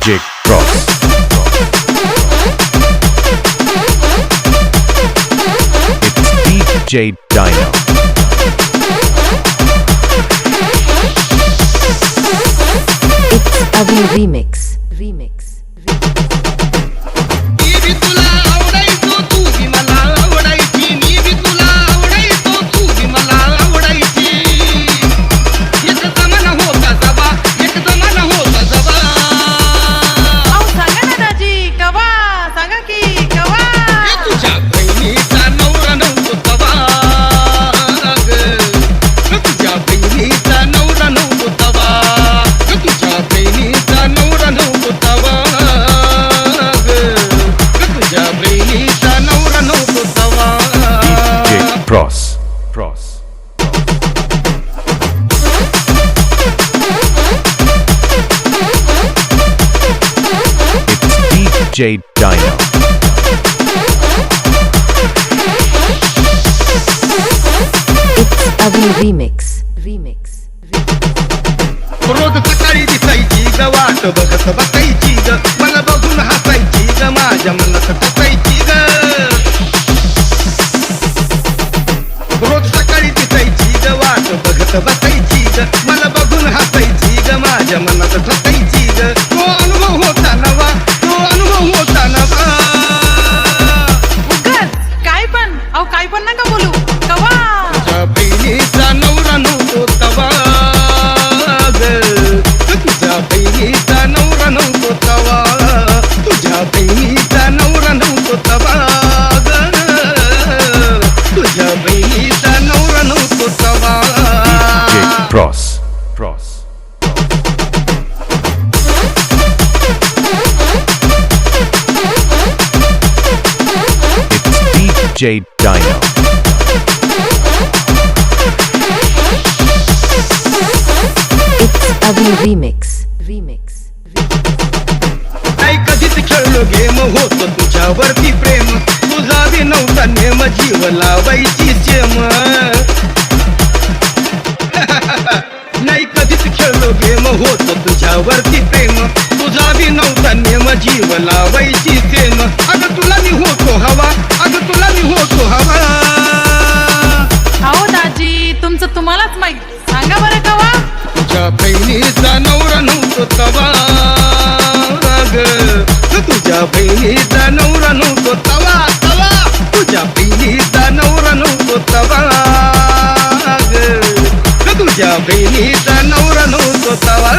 DJ Cross. It's DJ Dino. It's Avi Remix. Cross. It's DJ Dino. It's Avi Remix. रोज सकाळी दिसायची ग वाट बघत बसायची ग मला बघून हसायची ग माझ्या मनात हसायची ग रोज सकाळी दिसायची ग वाट बघत बसायची ग मला बघून हसायची ग माझ्या मनात हसायची ग तो अनुभव होता नवा काय पण नका बोलू कवा तुझ्या बहिणीचा नवरा नव्हतो तवा तुझ्या बहिणीचा नवरा नव्हतो तवा तुझ्या बहिणीचा नवरा नव्हतो तवा तुझ्या बहिणीचा नवरा नव्हतो तवा DJ Cross. It's DJ Dino. It's Avi Remix. नाही कधीच खेळलो गेम होतो तुझ्यावरती प्रेम तुझा बी नव्हता नेम जीव लावायची जेम नाही कधीच खेळलो गेम होतो तुझ्यावरती प्रेम तुझा बी नव्हता नेम जीव लावायची जेम अगं तुला मी होतो हवा अहो दाजी तुमचं तुम्हालाच माहित सांगा बरं कवा तुझ्या बहिणीचा नवरा नव्हतो तवा तुझ्या बहिणीचा नवरा नव्हतो तवा तुझ्या बहिणीचा नवरा नव्हतो तवा तुझ्या बहिणीचा नवरा नव्हतो तवा